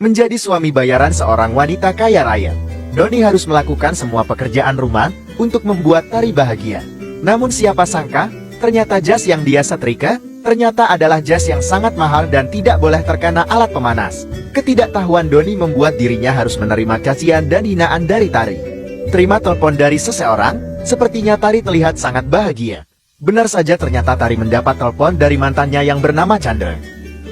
Menjadi suami bayaran seorang wanita kaya raya, Doni harus melakukan semua pekerjaan rumah untuk membuat Tari bahagia. Namun siapa sangka, ternyata jas yang dia setrika ternyata adalah jas yang sangat mahal dan tidak boleh terkena alat pemanas. Ketidaktahuan Doni membuat dirinya harus menerima cacian dan hinaan dari Tari. Terima telepon dari seseorang, sepertinya Tari terlihat sangat bahagia. Benar saja, ternyata Tari mendapat telepon dari mantannya yang bernama Chandra.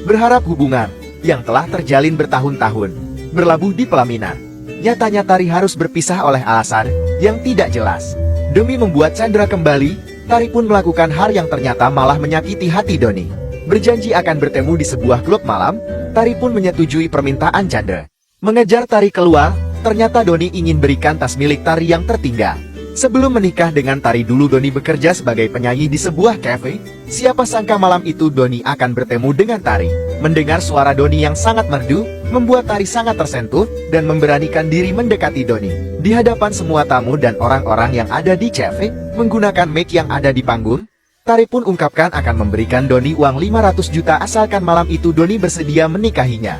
Berharap hubungan yang telah terjalin bertahun-tahun berlabuh di pelaminan. Nyatanya Tari harus berpisah oleh alasan yang tidak jelas. Demi membuat Chandra kembali, Tari pun melakukan hal yang ternyata malah menyakiti hati Doni. Berjanji akan bertemu di sebuah klub malam, Tari pun menyetujui permintaan Chandra. Mengejar Tari keluar, ternyata Doni ingin berikan tas milik Tari yang tertinggal. Sebelum menikah dengan Tari dulu Doni bekerja sebagai penyanyi di sebuah cafe. Siapa sangka malam itu Doni akan bertemu dengan Tari. Mendengar suara Doni yang sangat merdu, membuat Tari sangat tersentuh dan memberanikan diri mendekati Doni. Di hadapan semua tamu dan orang-orang yang ada di cafe, menggunakan mic yang ada di panggung, Tari pun ungkapkan akan memberikan Doni uang 500 juta asalkan malam itu Doni bersedia menikahinya.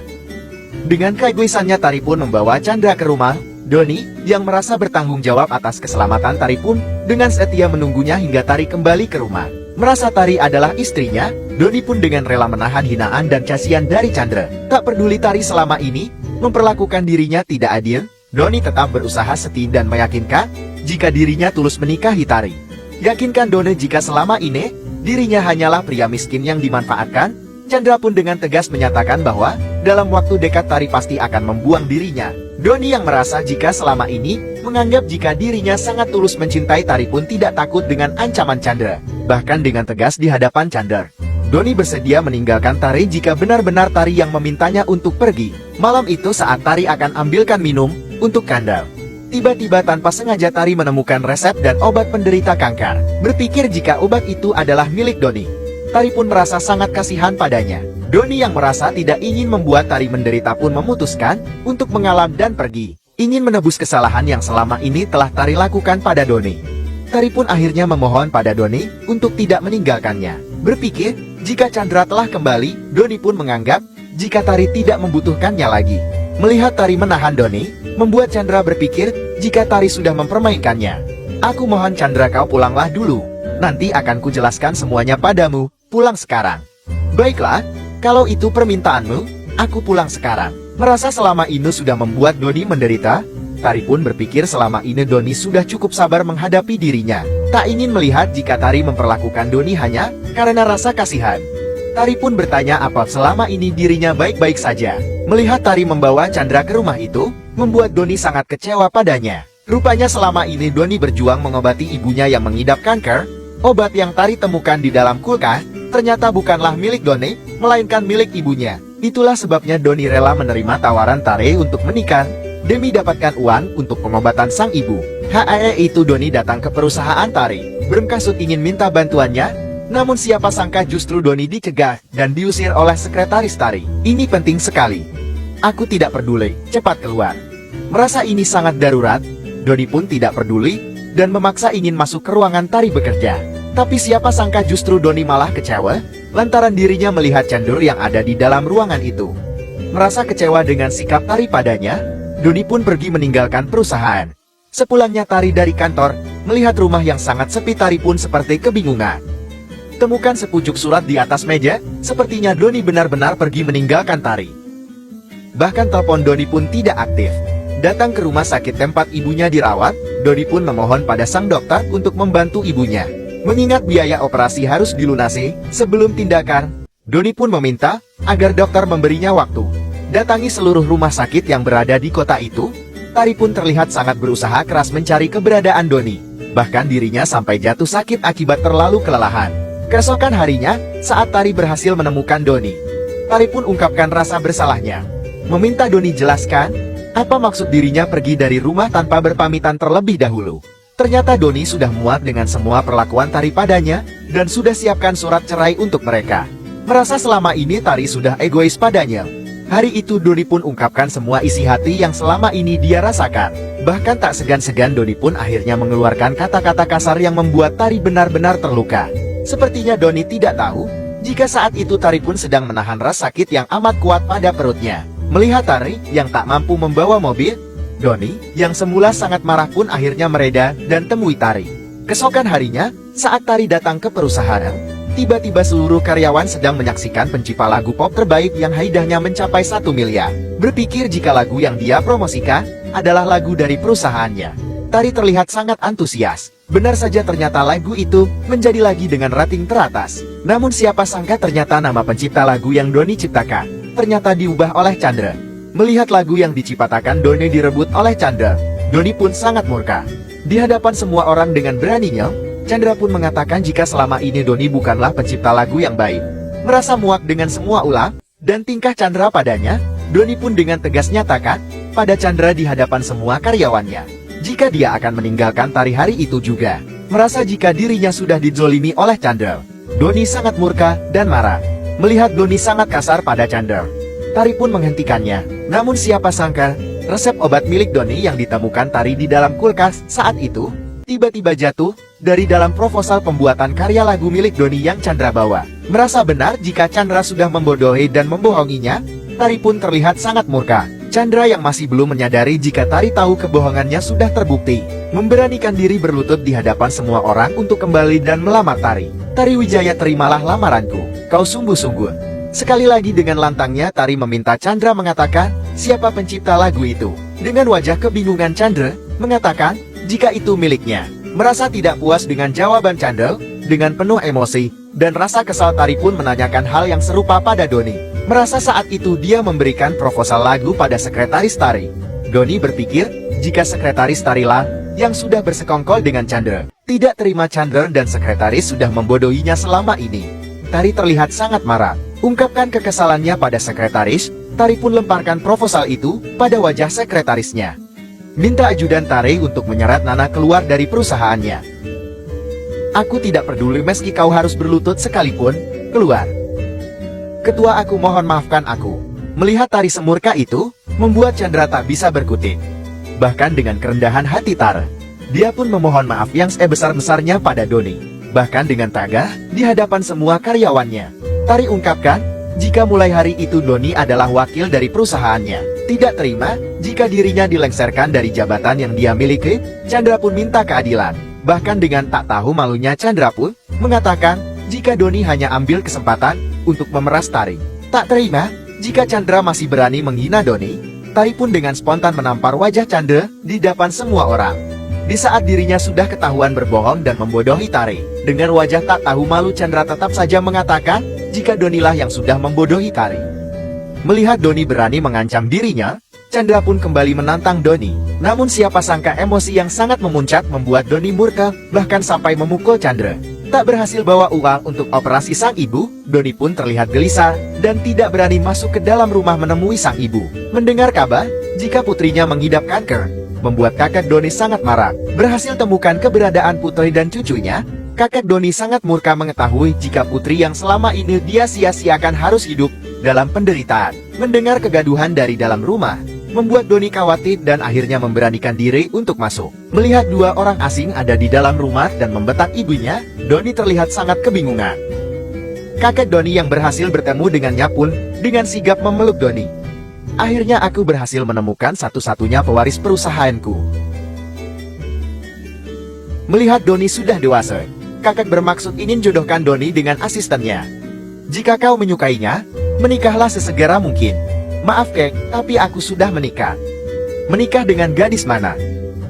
Dengan keegoisannya Tari pun membawa Chandra ke rumah. Doni, yang merasa bertanggung jawab atas keselamatan Tari pun, dengan setia menunggunya hingga Tari kembali ke rumah. Merasa Tari adalah istrinya, Doni pun dengan rela menahan hinaan dan cacian dari Chandra. Tak peduli Tari selama ini memperlakukan dirinya tidak adil, Doni tetap berusaha setia dan meyakinkan jika dirinya tulus menikahi Tari. Yakinkan Doni jika selama ini dirinya hanyalah pria miskin yang dimanfaatkan. Chandra pun dengan tegas menyatakan bahwa dalam waktu dekat Tari pasti akan membuang dirinya. Doni yang merasa jika selama ini menganggap jika dirinya sangat tulus mencintai Tari pun tidak takut dengan ancaman Chandra. Bahkan dengan tegas di hadapan Chandra, Doni bersedia meninggalkan Tari jika benar-benar Tari yang memintanya untuk pergi. Malam itu saat Tari akan ambilkan minum untuk Kandal, tiba-tiba tanpa sengaja Tari menemukan resep dan obat penderita kanker. Berpikir jika obat itu adalah milik Doni, Tari pun merasa sangat kasihan padanya. Doni yang merasa tidak ingin membuat Tari menderita pun memutuskan untuk mengalah dan pergi. Ingin menebus kesalahan yang selama ini telah Tari lakukan pada Doni. Tari pun akhirnya memohon pada Doni untuk tidak meninggalkannya. Berpikir, jika Chandra telah kembali, Doni pun menganggap jika Tari tidak membutuhkannya lagi. Melihat Tari menahan Doni, membuat Chandra berpikir jika Tari sudah mempermainkannya. Aku mohon Chandra kau pulanglah dulu. Nanti akan kujelaskan semuanya padamu. Pulang sekarang. Baiklah, kalau itu permintaanmu, aku pulang sekarang. Merasa selama ini sudah membuat Doni menderita, Tari pun berpikir selama ini Doni sudah cukup sabar menghadapi dirinya. Tak ingin melihat jika Tari memperlakukan Doni hanya karena rasa kasihan. Tari pun bertanya apa selama ini dirinya baik-baik saja. Melihat Tari membawa Chandra ke rumah itu, membuat Doni sangat kecewa padanya. Rupanya selama ini Doni berjuang mengobati ibunya yang mengidap kanker. Obat yang Tari temukan di dalam kulkas ternyata bukanlah milik Doni, melainkan milik ibunya. Itulah sebabnya Doni rela menerima tawaran Tari untuk menikah demi dapatkan uang untuk pengobatan sang ibu. Itu Doni datang ke perusahaan Tari, bermaksud ingin minta bantuannya. Namun siapa sangka justru Doni dicegah dan diusir oleh sekretaris Tari. Ini penting sekali. Aku tidak peduli, cepat keluar. Merasa ini sangat darurat, Doni pun tidak peduli dan memaksa ingin masuk ke ruangan Tari bekerja. Tapi siapa sangka justru Doni malah kecewa lantaran dirinya melihat Chandra yang ada di dalam ruangan itu. Merasa kecewa dengan sikap Tari padanya, Doni pun pergi meninggalkan perusahaan. Sepulangnya Tari dari kantor, melihat rumah yang sangat sepi, Tari pun seperti kebingungan. Temukan sepucuk surat di atas meja, sepertinya Doni benar-benar pergi meninggalkan Tari. Bahkan telepon Doni pun tidak aktif. Datang ke rumah sakit tempat ibunya dirawat, Doni pun memohon pada sang dokter untuk membantu ibunya. Mengingat biaya operasi harus dilunasi sebelum tindakan, Doni pun meminta agar dokter memberinya waktu. Datangi seluruh rumah sakit yang berada di kota itu, Tari pun terlihat sangat berusaha keras mencari keberadaan Doni. Bahkan dirinya sampai jatuh sakit akibat terlalu kelelahan. Keesokan harinya, saat Tari berhasil menemukan Doni, Tari pun ungkapkan rasa bersalahnya. Meminta Doni jelaskan apa maksud dirinya pergi dari rumah tanpa berpamitan terlebih dahulu. Ternyata Doni sudah muak dengan semua perlakuan Tari padanya, dan sudah siapkan surat cerai untuk mereka. Merasa selama ini Tari sudah egois padanya. Hari itu Doni pun ungkapkan semua isi hati yang selama ini dia rasakan. Bahkan tak segan-segan Doni pun akhirnya mengeluarkan kata-kata kasar yang membuat Tari benar-benar terluka. Sepertinya Doni tidak tahu, jika saat itu Tari pun sedang menahan rasa sakit yang amat kuat pada perutnya. Melihat Tari yang tak mampu membawa mobil, Doni yang semula sangat marah pun akhirnya mereda dan temui Tari. Keesokan harinya, saat Tari datang ke perusahaan, tiba-tiba seluruh karyawan sedang menyaksikan pencipta lagu pop terbaik yang haidahnya mencapai 1 miliar. Berpikir jika lagu yang dia promosikan adalah lagu dari perusahaannya. Tari terlihat sangat antusias. Benar saja ternyata lagu itu menjadi lagi dengan rating teratas. Namun siapa sangka ternyata nama pencipta lagu yang Doni ciptakan ternyata diubah oleh Chandra. Melihat lagu yang diciptakan Doni direbut oleh Chandra, Doni pun sangat murka. Di hadapan semua orang dengan beraninya, Chandra pun mengatakan jika selama ini Doni bukanlah pencipta lagu yang baik. Merasa muak dengan semua ulah dan tingkah Chandra padanya, Doni pun dengan tegas nyatakan pada Chandra di hadapan semua karyawannya, jika dia akan meninggalkan Tari hari itu juga. Merasa jika dirinya sudah dizolimi oleh Chandra, Doni sangat murka dan marah. Melihat Doni sangat kasar pada Chandra, Tari pun menghentikannya. Namun siapa sangka, resep obat milik Doni yang ditemukan Tari di dalam kulkas saat itu, tiba-tiba jatuh dari dalam proposal pembuatan karya lagu milik Doni yang Chandra bawa. Merasa benar jika Chandra sudah membodohi dan membohonginya, Tari pun terlihat sangat murka. Chandra yang masih belum menyadari jika Tari tahu kebohongannya sudah terbukti, memberanikan diri berlutut di hadapan semua orang untuk kembali dan melamar Tari. Tari Wijaya, terimalah lamaranku, kau sungguh-sungguh. Sekali lagi dengan lantangnya Tari meminta Chandra mengatakan siapa pencipta lagu itu. Dengan wajah kebingungan Chandra mengatakan jika itu miliknya. Merasa tidak puas dengan jawaban Chandra, dengan penuh emosi dan rasa kesal Tari pun menanyakan hal yang serupa pada Doni. Merasa saat itu dia memberikan proposal lagu pada sekretaris Tari. Doni berpikir jika sekretaris Tari lah yang sudah bersekongkol dengan Chandra. Tidak terima Chandra dan sekretaris sudah membodohinya selama ini. Tari terlihat sangat marah. Ungkapkan kekesalannya pada sekretaris, Tari pun lemparkan proposal itu pada wajah sekretarisnya. Minta ajudan Tari untuk menyerat Nana keluar dari perusahaannya. Aku tidak peduli meski kau harus berlutut sekalipun, keluar. Ketua, aku mohon maafkan aku. Melihat Tari semurka itu, membuat Chandra tak bisa berkutik. Bahkan dengan kerendahan hati Tari, dia pun memohon maaf yang sebesar-besarnya pada Doni. Bahkan dengan tagah, di hadapan semua karyawannya. Tari ungkapkan, jika mulai hari itu Doni adalah wakil dari perusahaannya. Tidak terima, jika dirinya dilengsarkan dari jabatan yang dia miliki, Chandra pun minta keadilan. Bahkan dengan tak tahu malunya Chandra pun, mengatakan, jika Doni hanya ambil kesempatan, untuk memeras Tari. Tak terima, jika Chandra masih berani menghina Doni, Tari pun dengan spontan menampar wajah Chandra, di depan semua orang. Di saat dirinya sudah ketahuan berbohong dan membodohi Tari, dengan wajah tak tahu malu Chandra tetap saja mengatakan, jika Donilah yang sudah membodohi Tari. Melihat Doni berani mengancam dirinya, Chandra pun kembali menantang Doni. Namun siapa sangka emosi yang sangat memuncak membuat Doni murka, bahkan sampai memukul Chandra. Tak berhasil bawa uang untuk operasi sang ibu, Doni pun terlihat gelisah, dan tidak berani masuk ke dalam rumah menemui sang ibu. Mendengar kabar, jika putrinya mengidap kanker, membuat kakek Doni sangat marah. Berhasil temukan keberadaan putri dan cucunya, kakek Doni sangat murka mengetahui jika putri yang selama ini dia sia-siakan harus hidup dalam penderitaan. Mendengar kegaduhan dari dalam rumah, membuat Doni khawatir dan akhirnya memberanikan diri untuk masuk. Melihat dua orang asing ada di dalam rumah dan membetak ibunya, Doni terlihat sangat kebingungan. Kakek Doni yang berhasil bertemu dengannya pun dengan sigap memeluk Doni. Akhirnya aku berhasil menemukan satu-satunya pewaris perusahaanku. Melihat Doni sudah dewasa, kakek bermaksud ingin jodohkan Doni dengan asistennya. Jika kau menyukainya, menikahlah sesegera mungkin. Maaf kek, tapi aku sudah menikah. Menikah dengan gadis mana?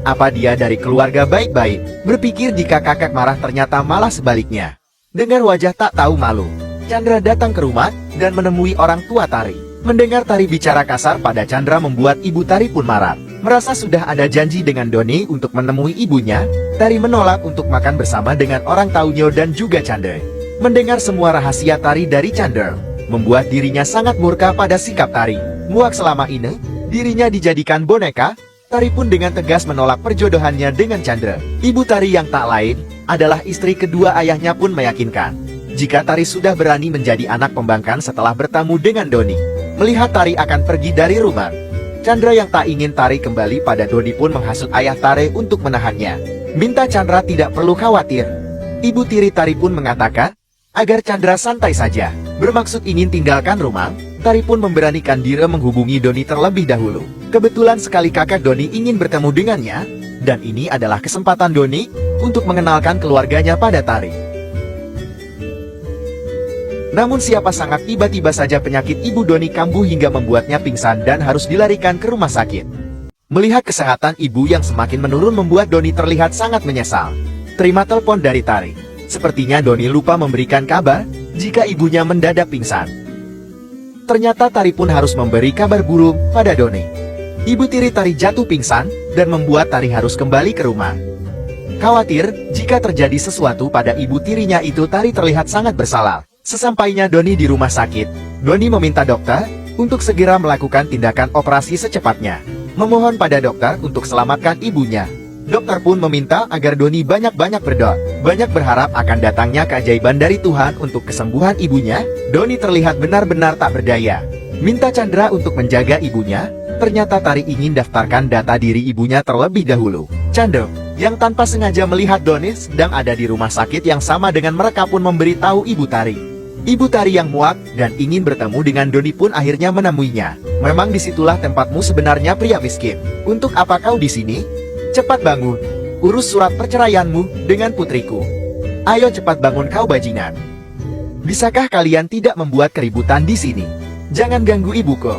Apa dia dari keluarga baik-baik? Berpikir jika kakek marah ternyata malah sebaliknya. Dengan wajah tak tahu malu, Chandra datang ke rumah dan menemui orang tua Tari. Mendengar Tari bicara kasar pada Chandra membuat ibu Tari pun marah. Merasa sudah ada janji dengan Doni untuk menemui ibunya, Tari menolak untuk makan bersama dengan orang Taunyo dan juga Chandra. Mendengar semua rahasia Tari dari Chandra, membuat dirinya sangat murka pada sikap Tari. Muak selama ini, dirinya dijadikan boneka, Tari pun dengan tegas menolak perjodohannya dengan Chandra. Ibu Tari yang tak lain, adalah istri kedua ayahnya pun meyakinkan, jika Tari sudah berani menjadi anak pembangkang setelah bertemu dengan Doni. Melihat Tari akan pergi dari rumah, Chandra yang tak ingin Tari kembali pada Doni pun menghasut ayah Tari untuk menahannya. Minta Chandra tidak perlu khawatir. Ibu tiri Tari pun mengatakan, agar Chandra santai saja. Bermaksud ingin tinggalkan rumah, Tari pun memberanikan diri menghubungi Doni terlebih dahulu. Kebetulan sekali kakak Doni ingin bertemu dengannya, dan ini adalah kesempatan Doni untuk mengenalkan keluarganya pada Tari. Namun siapa sangka tiba-tiba saja penyakit ibu Doni kambuh hingga membuatnya pingsan dan harus dilarikan ke rumah sakit. Melihat kesehatan ibu yang semakin menurun membuat Doni terlihat sangat menyesal. Terima telepon dari Tari. Sepertinya Doni lupa memberikan kabar jika ibunya mendadak pingsan. Ternyata Tari pun harus memberi kabar buruk pada Doni. Ibu tiri Tari jatuh pingsan dan membuat Tari harus kembali ke rumah. Khawatir jika terjadi sesuatu pada ibu tirinya itu, Tari terlihat sangat bersalah. Sesampainya Doni di rumah sakit, Doni meminta dokter untuk segera melakukan tindakan operasi secepatnya. Memohon pada dokter untuk selamatkan ibunya. Dokter pun meminta agar Doni banyak-banyak berdoa. Banyak berharap akan datangnya keajaiban dari Tuhan untuk kesembuhan ibunya. Doni terlihat benar-benar tak berdaya. Minta Chandra untuk menjaga ibunya. Ternyata Tari ingin daftarkan data diri ibunya terlebih dahulu. Chandra, yang tanpa sengaja melihat Doni sedang ada di rumah sakit yang sama dengan mereka, pun memberitahu ibu Tari. Ibu Tari yang muak dan ingin bertemu dengan Doni pun akhirnya menemuinya. Memang disitulah tempatmu sebenarnya, pria miskin. Untuk apa kau di sini? Cepat bangun, urus surat perceraianmu dengan putriku. Ayo cepat bangun kau bajingan. Bisakah kalian tidak membuat keributan di sini? Jangan ganggu ibuku.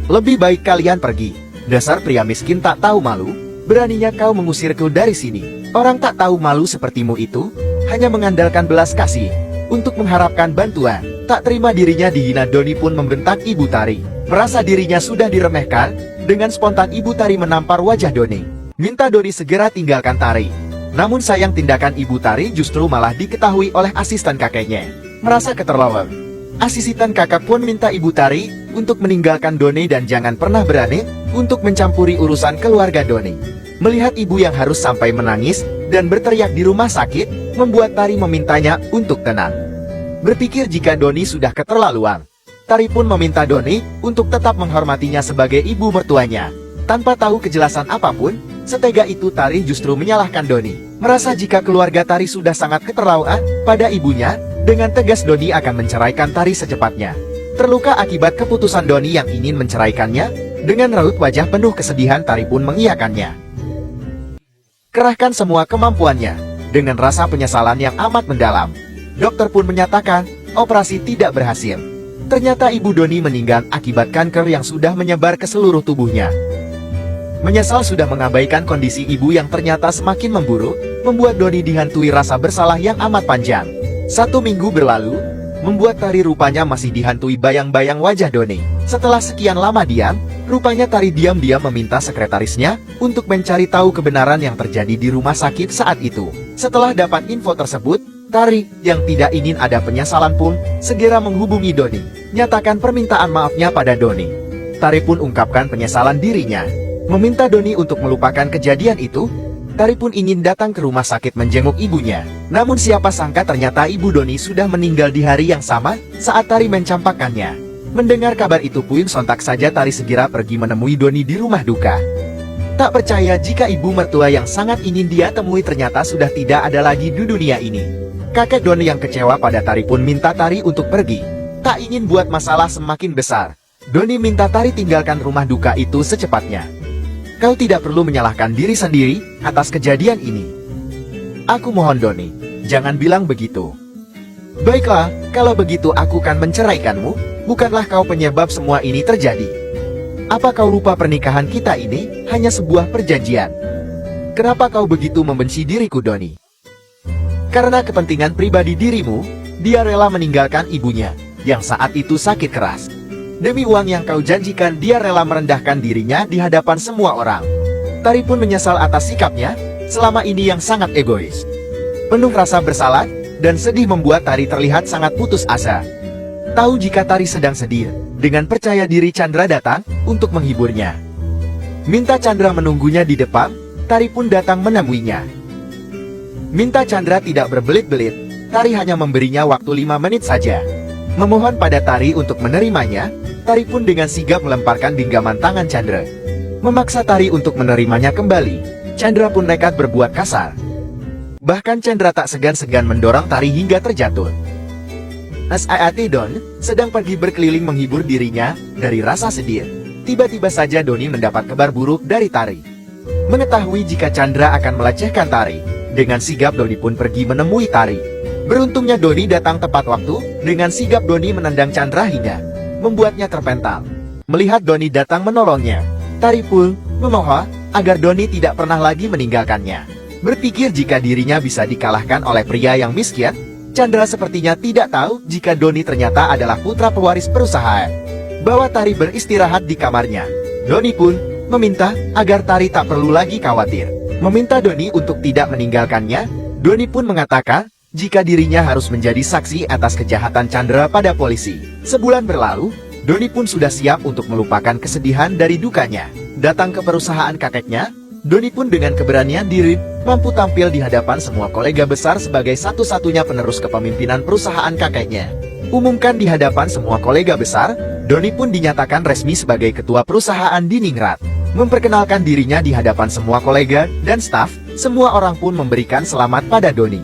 Lebih baik kalian pergi. Dasar pria miskin tak tahu malu, beraninya kau mengusirku dari sini. Orang tak tahu malu sepertimu itu hanya mengandalkan belas kasih untuk mengharapkan bantuan. Tak terima dirinya dihina, Doni pun membentak ibu Tari. Merasa dirinya sudah diremehkan, dengan spontan ibu Tari menampar wajah Doni. Minta Doni segera tinggalkan Tari. Namun sayang, tindakan ibu Tari justru malah diketahui oleh asisten kakeknya. Merasa keterlaluan, asisten kakak pun minta ibu Tari untuk meninggalkan Doni dan jangan pernah berani untuk mencampuri urusan keluarga Doni. Melihat ibu yang harus sampai menangis dan berteriak di rumah sakit, membuat Tari memintanya untuk tenang. Berpikir jika Doni sudah keterlaluan, Tari pun meminta Doni untuk tetap menghormatinya sebagai ibu mertuanya. Tanpa tahu kejelasan apapun, setega itu Tari justru menyalahkan Doni. Merasa jika keluarga Tari sudah sangat keterlaluan pada ibunya, dengan tegas Doni akan menceraikan Tari secepatnya. Terluka akibat keputusan Doni yang ingin menceraikannya, dengan raut wajah penuh kesedihan Tari pun mengiyakannya. Kerahkan semua kemampuannya. Dengan rasa penyesalan yang amat mendalam, dokter pun menyatakan operasi tidak berhasil. Ternyata ibu Doni meninggal akibat kanker yang sudah menyebar ke seluruh tubuhnya. Menyesal sudah mengabaikan kondisi ibu yang ternyata semakin memburuk, membuat Doni dihantui rasa bersalah yang amat panjang. 1 minggu berlalu, membuat Tari rupanya masih dihantui bayang-bayang wajah Doni. Setelah sekian lama diam, rupanya Tari diam-diam meminta sekretarisnya untuk mencari tahu kebenaran yang terjadi di rumah sakit saat itu. Setelah dapat info tersebut, Tari yang tidak ingin ada penyesalan pun segera menghubungi Doni, nyatakan permintaan maafnya pada Doni. Tari pun ungkapkan penyesalan dirinya, meminta Doni untuk melupakan kejadian itu. Tari pun ingin datang ke rumah sakit menjenguk ibunya. Namun siapa sangka ternyata ibu Doni sudah meninggal di hari yang sama saat Tari mencampakkannya. Mendengar kabar itu pun sontak saja Tari segera pergi menemui Doni di rumah duka. Tak percaya jika ibu mertua yang sangat ingin dia temui ternyata sudah tidak ada lagi di dunia ini. Kakek Doni yang kecewa pada Tari pun minta Tari untuk pergi. Tak ingin buat masalah semakin besar, Doni minta Tari tinggalkan rumah duka itu secepatnya. Kau tidak perlu menyalahkan diri sendiri atas kejadian ini. Aku mohon Doni, jangan bilang begitu. Baiklah, kalau begitu aku akan menceraikanmu. Bukanlah kau penyebab semua ini terjadi. Apa kau lupa pernikahan kita ini hanya sebuah perjanjian? Kenapa kau begitu membenci diriku, Doni? Karena kepentingan pribadi dirimu, dia rela meninggalkan ibunya yang saat itu sakit keras. Demi uang yang kau janjikan, dia rela merendahkan dirinya di hadapan semua orang. Tari pun menyesal atas sikapnya selama ini yang sangat egois. Penuh rasa bersalah dan sedih membuat Tari terlihat sangat putus asa. Tahu jika Tari sedang sedih, dengan percaya diri Chandra datang untuk menghiburnya. Minta Chandra menunggunya di depan, Tari pun datang menemuinya. Minta Chandra tidak berbelit-belit, Tari hanya memberinya waktu 5 menit saja. Memohon pada Tari untuk menerimanya, Tari pun dengan sigap melemparkan genggaman tangan Chandra. Memaksa Tari untuk menerimanya kembali, Chandra pun nekat berbuat kasar. Bahkan Chandra tak segan-segan mendorong Tari hingga terjatuh. Saat Don sedang pergi berkeliling menghibur dirinya dari rasa sedih. Tiba-tiba saja Doni mendapat kabar buruk dari Tari. Mengetahui jika Chandra akan melecehkan Tari, dengan sigap Doni pun pergi menemui Tari. Beruntungnya Doni datang tepat waktu, dengan sigap Doni menendang Chandra hingga membuatnya terpental. Melihat Doni datang menolongnya, Tari pun memohon agar Doni tidak pernah lagi meninggalkannya. Berpikir jika dirinya bisa dikalahkan oleh pria yang miskin, Chandra sepertinya tidak tahu jika Doni ternyata adalah putra pewaris perusahaan. Bawa Tari beristirahat di kamarnya. Doni pun meminta agar Tari tak perlu lagi khawatir. Meminta Doni untuk tidak meninggalkannya. Doni pun mengatakan jika dirinya harus menjadi saksi atas kejahatan Chandra pada polisi. Sebulan berlalu, Doni pun sudah siap untuk melupakan kesedihan dari dukanya. Datang ke perusahaan kakeknya, Doni pun dengan keberanian diri mampu tampil di hadapan semua kolega besar sebagai satu-satunya penerus kepemimpinan perusahaan kakeknya. Umumkan di hadapan semua kolega besar, Doni pun dinyatakan resmi sebagai ketua perusahaan di Ningrat. Memperkenalkan dirinya di hadapan semua kolega dan staf, semua orang pun memberikan selamat pada Doni.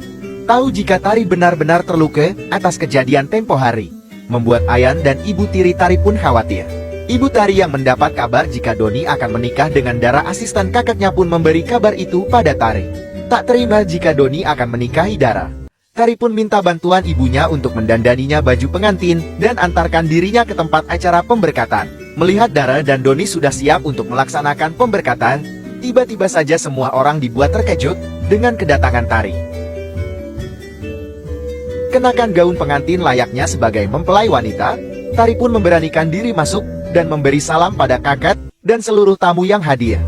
Tahu jika Tari benar-benar terluka atas kejadian tempo hari, membuat Ayan dan ibu tiri Tari pun khawatir. Ibu Tari yang mendapat kabar jika Doni akan menikah dengan Dara, asisten kakaknya pun memberi kabar itu pada Tari. Tak terima jika Doni akan menikahi Dara. Tari pun minta bantuan ibunya untuk mendandaninya baju pengantin dan antarkan dirinya ke tempat acara pemberkatan. Melihat Dara dan Doni sudah siap untuk melaksanakan pemberkatan, tiba-tiba saja semua orang dibuat terkejut dengan kedatangan Tari. Kenakan gaun pengantin layaknya sebagai mempelai wanita, Tari pun memberanikan diri masuk dan memberi salam pada kakak dan seluruh tamu yang hadir.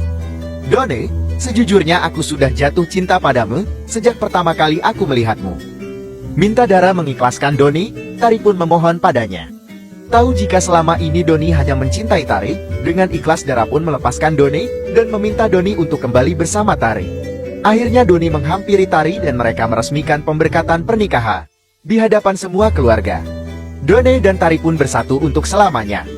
Doni, sejujurnya aku sudah jatuh cinta padamu sejak pertama kali aku melihatmu. Minta Dara mengikhlaskan Doni, Tari pun memohon padanya. Tahu jika selama ini Doni hanya mencintai Tari, dengan ikhlas Dara pun melepaskan Doni dan meminta Doni untuk kembali bersama Tari. Akhirnya Doni menghampiri Tari dan mereka meresmikan pemberkatan pernikahan di hadapan semua keluarga. Doni dan Tari pun bersatu untuk selamanya.